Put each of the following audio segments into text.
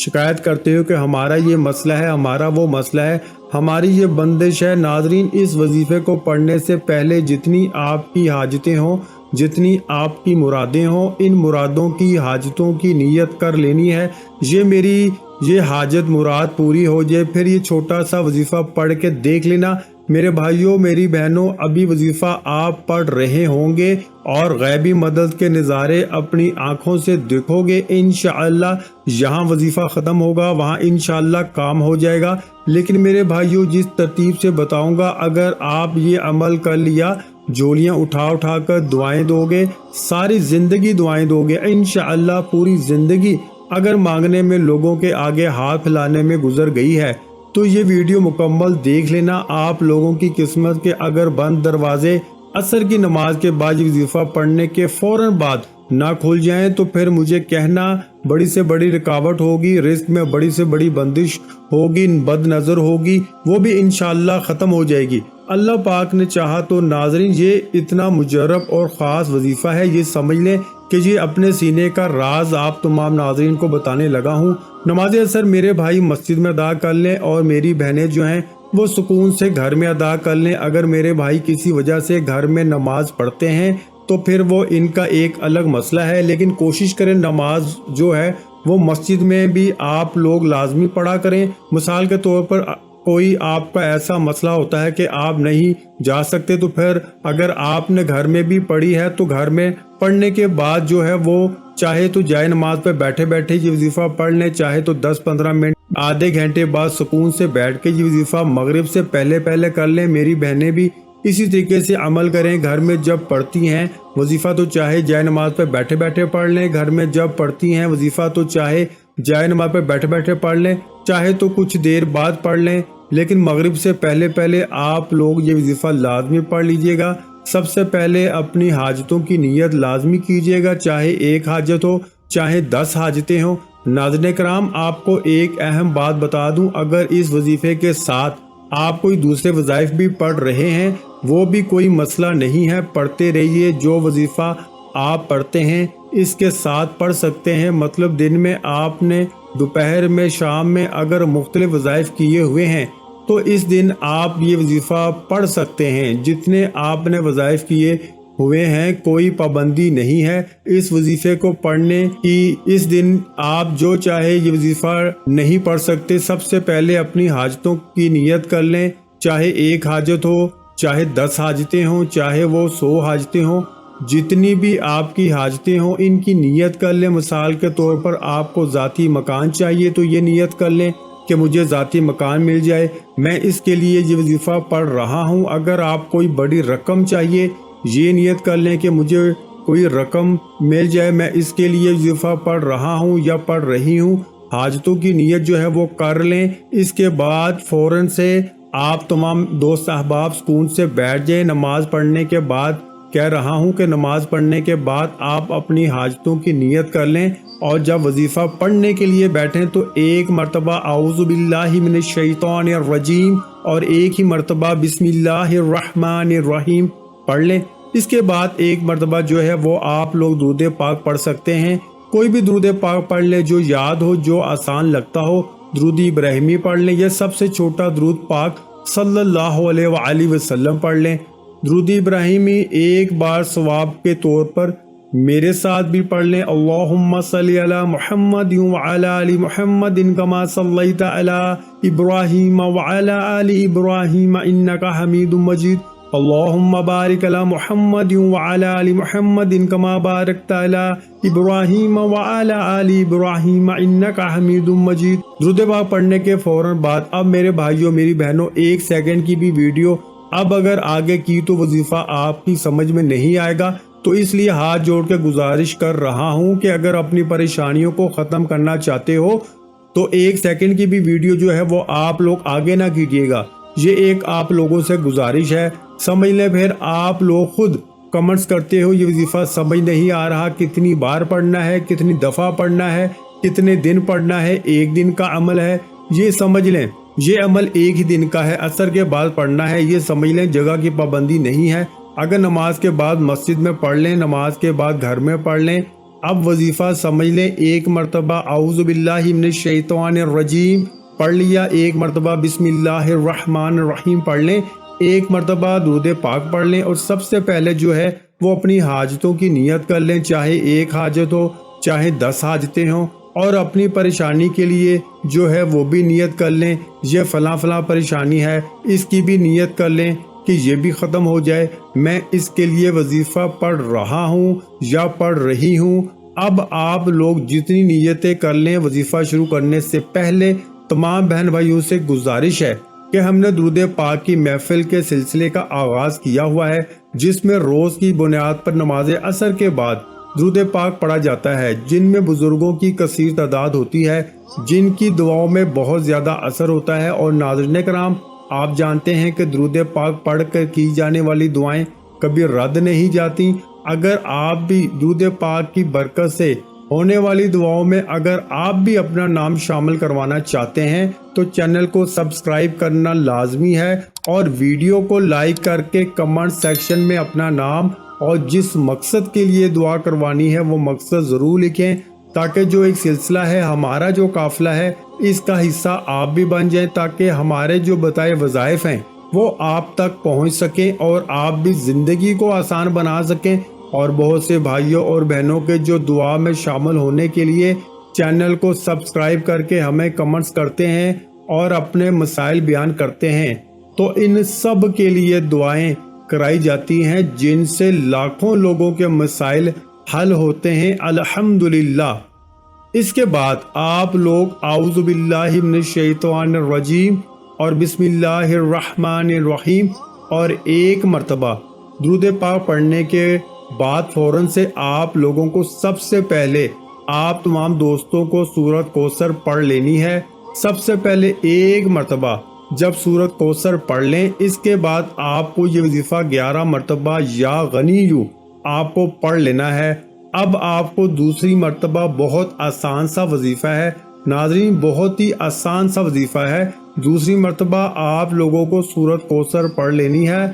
شکایت کرتے ہو کہ ہمارا یہ مسئلہ ہے، ہمارا وہ مسئلہ ہے، ہماری یہ بندش ہے۔ ناظرین، اس وظیفے کو پڑھنے سے پہلے جتنی آپ کی حاجتیں ہوں، جتنی آپ کی مرادیں ہوں، ان مرادوں کی حاجتوں کی نیت کر لینی ہے۔ میری یہ حاجت مراد پوری ہو جائے، پھر یہ چھوٹا سا وظیفہ پڑھ کے دیکھ لینا۔ میرے بھائیوں، میری بہنوں، ابھی وظیفہ آپ پڑھ رہے ہوں گے اور غیبی مدد کے نظارے اپنی آنکھوں سے دیکھو گے انشاءاللہ۔ یہاں وظیفہ ختم ہوگا، وہاں انشاءاللہ کام ہو جائے گا۔ لیکن میرے بھائیوں، جس ترتیب سے بتاؤں گا، اگر آپ یہ عمل کر لیا، جولیاں اٹھا اٹھا کر دعائیں دو گے، ساری زندگی دعائیں دو گے انشاءاللہ، پوری زندگی اگر مانگنے میں، لوگوں کے آگے ہاتھ پھیلانے میں گزر گئی ہے تو یہ ویڈیو مکمل دیکھ لینا۔ آپ لوگوں کی قسمت کے اگر بند دروازے عصر کی نماز کے بعد وظیفہ پڑھنے کے فوراً بعد نہ کھل جائیں تو پھر مجھے کہنا، بڑی سے بڑی رکاوٹ ہوگی، رزق میں بڑی سے بڑی بندش ہوگی، بد نظر ہوگی، وہ بھی انشاءاللہ ختم ہو جائے گی اللہ پاک نے چاہا تو۔ ناظرین، یہ اتنا مجرب اور خاص وظیفہ ہے، یہ سمجھ لیں کہ یہ اپنے سینے کا راز آپ تمام ناظرین کو بتانے لگا ہوں۔ نماز عصر میرے بھائی مسجد میں ادا کر لیں اور میری بہنیں جو ہیں وہ سکون سے گھر میں ادا کر لیں۔ اگر میرے بھائی کسی وجہ سے گھر میں نماز پڑھتے ہیں تو پھر وہ ان کا ایک الگ مسئلہ ہے، لیکن کوشش کریں نماز جو ہے وہ مسجد میں بھی آپ لوگ لازمی پڑھا کریں۔ مثال کے طور پر کوئی آپ کا ایسا مسئلہ ہوتا ہے کہ آپ نہیں جا سکتے، تو پھر اگر آپ نے گھر میں بھی پڑھی ہے تو گھر میں پڑھنے کے بعد جو ہے وہ چاہے تو جائے نماز پہ بیٹھے بیٹھے یہ وظیفہ پڑھ لیں، چاہے تو 10-15 منٹ آدھے گھنٹے بعد سکون سے بیٹھ کے یہ وظیفہ مغرب سے پہلے پہلے کر لیں۔ میری بہنیں بھی اسی طریقے سے عمل کریں، گھر میں جب پڑھتی ہیں وظیفہ تو چاہے جائے نماز پہ بیٹھے بیٹھے پڑھ لیں، گھر میں جب پڑھتی ہیں وظیفہ تو چاہے جائے نماز پہ بیٹھے بیٹھے پڑھ لیں، چاہے تو کچھ دیر بعد پڑھ لیں، لیکن مغرب سے پہلے پہلے آپ لوگ یہ وظیفہ لازمی پڑھ لیجئے گا۔ سب سے پہلے اپنی حاجتوں کی نیت لازمی کیجئے گا، چاہے ایک حاجت ہو چاہے 10 حاجتیں ہوں۔ ناظرین کرام، آپ کو ایک اہم بات بتا دوں، اگر اس وظیفے کے ساتھ آپ کوئی دوسرے وظائف بھی پڑھ رہے ہیں وہ بھی کوئی مسئلہ نہیں ہے، پڑھتے رہیے۔ جو وظیفہ آپ پڑھتے ہیں اس کے ساتھ پڑھ سکتے ہیں، مطلب دن میں آپ نے، دوپہر میں، شام میں اگر مختلف وظائف کیے ہوئے ہیں تو اس دن آپ یہ وظیفہ پڑھ سکتے ہیں، جتنے آپ نے وظائف کیے ہوئے ہیں کوئی پابندی نہیں ہے اس وظیفے کو پڑھنے کی۔ اس دن آپ جو چاہے یہ وظیفہ نہیں پڑھ سکتے۔ سب سے پہلے اپنی حاجتوں کی نیت کر لیں، چاہے ایک حاجت ہو چاہے 10 حاجتیں ہوں، چاہے وہ 100 حاجتیں ہوں، جتنی بھی آپ کی حاجتیں ہوں ان کی نیت کر لیں۔ مثال کے طور پر آپ کو ذاتی مکان چاہیے تو یہ نیت کر لیں کہ مجھے ذاتی مکان مل جائے، میں اس کے لیے یہ وظیفہ پڑھ رہا ہوں۔ اگر آپ کوئی بڑی رقم چاہیے یہ نیت کر لیں کہ مجھے کوئی رقم مل جائے، میں اس کے لیے وظیفہ پڑھ رہا ہوں یا پڑھ رہی ہوں۔ حاجتوں کی نیت جو ہے وہ کر لیں، اس کے بعد فوراً سے آپ تمام دوست احباب سکون سے بیٹھ جائیں۔ نماز پڑھنے کے بعد کہہ رہا ہوں کہ نماز پڑھنے کے بعد آپ اپنی حاجتوں کی نیت کر لیں، اور جب وظیفہ پڑھنے کے لیے بیٹھیں تو ایک مرتبہ اعوذ باللہ من الشیطان الرجیم اور ایک ہی مرتبہ بسم اللہ الرحمن الرحیم پڑھ لیں۔ اس کے بعد ایک مرتبہ جو ہے وہ آپ لوگ درود پاک پڑھ سکتے ہیں، کوئی بھی درود پاک پڑھ لیں جو یاد ہو، جو آسان لگتا ہو۔ درود ابراہیمی پڑھ لیں، یہ سب سے چھوٹا درود پاک صلی اللہ علیہ وآلہ وسلم پڑھ لیں۔ درود ابراہیمی ایک بار ثواب کے طور پر میرے ساتھ بھی پڑھ لیں، اللہم صلی علی محمد وعلی آل محمد کما صلیت علی ابراہیم وعلی آل ابراہیم انک حمید مجید، اللہم بارک علی محمد وعلی آل محمد کما بارکت علی ابراہیم وعلی آل ابراہیم انک حمید مجید۔ درود پاک پڑھنے کے فوراً بعد اب میرے بھائیوں میری بہنوں 1 سیکنڈ کی بھی ویڈیو اب اگر آگے کی تو وظیفہ آپ کی سمجھ میں نہیں آئے گا، تو اس لیے ہاتھ جوڑ کے گزارش کر رہا ہوں کہ اگر اپنی پریشانیوں کو ختم کرنا چاہتے ہو تو 1 سیکنڈ کی بھی ویڈیو جو ہے وہ آپ لوگ آگے نہ کیجیے گا، یہ ایک آپ لوگوں سے گزارش ہے۔ سمجھ لیں، پھر آپ لوگ خود کمنٹس کرتے ہو یہ وظیفہ سمجھ نہیں آ رہا، کتنی بار پڑھنا ہے، کتنی دفعہ پڑھنا ہے، کتنے دن پڑھنا ہے، 1 دن کا عمل ہے، یہ سمجھ لیں یہ عمل 1 ہی دن کا ہے، عصر کے بعد پڑھنا ہے، یہ سمجھ لیں جگہ کی پابندی نہیں ہے۔ اگر نماز کے بعد مسجد میں پڑھ لیں، نماز کے بعد گھر میں پڑھ لیں، اب وظیفہ سمجھ لیں، ایک مرتبہ اعوذ باللہ من الشیطان الرجیم پڑھ لیا، ایک مرتبہ بسم اللہ الرحمن الرحیم پڑھ لیں، ایک مرتبہ درود پاک پڑھ لیں، اور سب سے پہلے جو ہے وہ اپنی حاجتوں کی نیت کر لیں، چاہے ایک حاجت ہو چاہے 10 حاجتیں ہوں، اور اپنی پریشانی کے لیے جو ہے وہ بھی نیت کر لیں، یہ فلاں فلاں پریشانی ہے اس کی بھی نیت کر لیں کہ یہ بھی ختم ہو جائے، میں اس کے لیے وظیفہ پڑھ رہا ہوں یا پڑھ رہی ہوں۔ اب آپ لوگ جتنی نیتیں کر لیں وظیفہ شروع کرنے سے پہلے، تمام بہن بھائیوں سے گزارش ہے کہ ہم نے درود پاک کی محفل کے سلسلے کا آغاز کیا ہوا ہے، جس میں روز کی بنیاد پر نماز عصر کے بعد درود پاک پڑھا جاتا ہے، جن میں بزرگوں کی کثیر تعداد ہوتی ہے، جن کی دعاؤں میں بہت زیادہ اثر ہوتا ہے۔ اور ناظرین کرام، آپ جانتے ہیں کہ درود پاک پڑھ کر کی جانے والی دعائیں کبھی رد نہیں جاتی۔ اگر آپ بھی درود پاک کی برکت سے ہونے والی دعاؤں میں اگر آپ بھی اپنا نام شامل کروانا چاہتے ہیں تو چینل کو سبسکرائب کرنا لازمی ہے، اور ویڈیو کو لائک کر کے کمنٹ سیکشن میں اپنا نام اور جس مقصد کے لیے دعا کروانی ہے وہ مقصد ضرور لکھیں، تاکہ جو ایک سلسلہ ہے، ہمارا جو قافلہ ہے، اس کا حصہ آپ بھی بن جائیں، تاکہ ہمارے جو بتائے وظائف ہیں وہ آپ تک پہنچ سکیں اور آپ بھی زندگی کو آسان بنا سکیں۔ اور بہت سے بھائیوں اور بہنوں کے جو دعا میں شامل ہونے کے لیے چینل کو سبسکرائب کر کے ہمیں کمنٹس کرتے ہیں اور اپنے مسائل بیان کرتے ہیں، تو ان سب کے لیے دعائیں کرائی جاتی ہیں، جن سے لاکھوں لوگوں کے مسائل حل ہوتے ہیں الحمدللہ۔ اس کے بعد آپ لوگ اعوذ باللہ من الشیطان الرجیم اور بسم اللہ الرحمن الرحیم اور ایک مرتبہ درود پاک پڑھنے کے بعد فوراً سے آپ لوگوں کو سب سے پہلے آپ تمام دوستوں کو سورۃ کوثر پڑھ لینی ہے۔ سب سے پہلے ایک مرتبہ جب سورۃ کوثر پڑھ لیں، اس کے بعد آپ کو یہ وظیفہ 11 مرتبہ یا غنیو آپ کو پڑھ لینا ہے۔ اب آپ کو دوسری مرتبہ بہت آسان سا وظیفہ ہے ناظرین، بہت ہی آسان سا وظیفہ ہے۔ دوسری مرتبہ آپ لوگوں کو سورۃ کوثر پڑھ لینی ہے،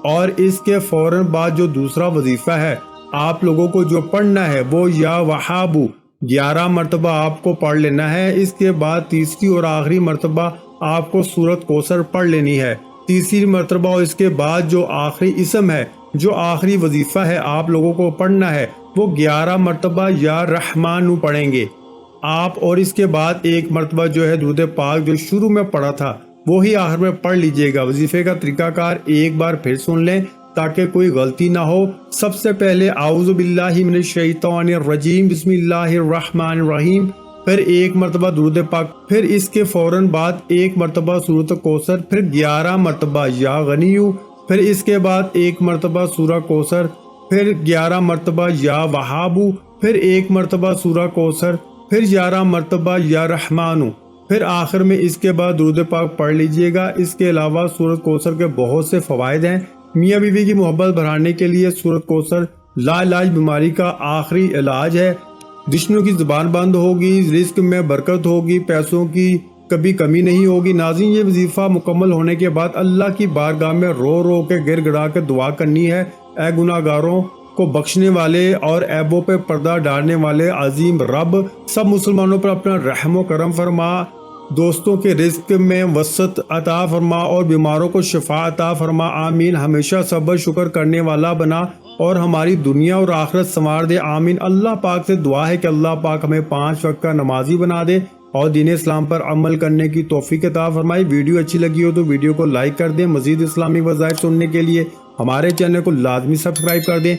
اور اس کے فوراً بعد جو دوسرا وظیفہ ہے آپ لوگوں کو جو پڑھنا ہے وہ یا وہابو 11 مرتبہ آپ کو پڑھ لینا ہے۔ اس کے بعد تیسری اور آخری مرتبہ آپ کو سورۃ کوثر پڑھ لینی ہے، تیسری مرتبہ، اور اس کے بعد جو آخری اسم ہے، جو آخری وظیفہ ہے آپ لوگوں کو پڑھنا ہے وہ 11 مرتبہ یا رحمانو پڑھیں گے آپ، اور اس کے بعد ایک مرتبہ جو ہے درود پاک جو شروع میں پڑھا تھا وہی آخر میں پڑھ لیجئے گا۔ وظیفے کا طریقہ کار ایک بار پھر سن لیں تاکہ کوئی غلطی نہ ہو۔ سب سے پہلے اعوذ باللہ من الشیطان الرجیم بسم اللہ الرحمن الرحیم، پھر ایک مرتبہ درود پاک، پھر اس کے فوراً بعد ایک مرتبہ سورۃ کوثر، پھر 11 مرتبہ یا غنیو، پھر اس کے بعد ایک مرتبہ سورہ کوثر، پھر 11 مرتبہ یا وہابو، پھر ایک مرتبہ سورہ کوثر، پھر 11 مرتبہ یا رحمانو، پھر آخر میں اس کے بعد درود پاک پڑھ لیجئے گا۔ اس کے علاوہ سورۃ کوثر کے بہت سے فوائد ہیں۔ میاں بیوی کی محبت بڑھانے کے لیے سورۃ کوثر لا علاج بیماری کا آخری علاج ہے۔ دشمنوں کی زبان بند ہوگی، رزق میں برکت ہوگی، پیسوں کی کبھی کمی نہیں ہوگی۔ ناظرین، یہ وظیفہ مکمل ہونے کے بعد اللہ کی بارگاہ میں رو رو کے گر گڑا کے دعا کرنی ہے، اے گناہ گاروں کو بخشنے والے اور عیبوں پہ پردہ ڈالنے والے عظیم رب، سب مسلمانوں پر اپنا رحم و کرم فرما، دوستوں کے رزق میں وسعت عطا فرما اور بیماروں کو شفا عطا فرما، آمین۔ ہمیشہ صبر شکر کرنے والا بنا اور ہماری دنیا اور آخرت سنوار دے، آمین۔ اللہ پاک سے دعا ہے کہ اللہ پاک ہمیں 5 وقت کا نمازی بنا دے اور دین اسلام پر عمل کرنے کی توفیق عطا فرمائے۔ ویڈیو اچھی لگی ہو تو ویڈیو کو لائک کر دیں، مزید اسلامی وظائف سننے کے لیے ہمارے چینل کو لازمی سبسکرائب کر دیں۔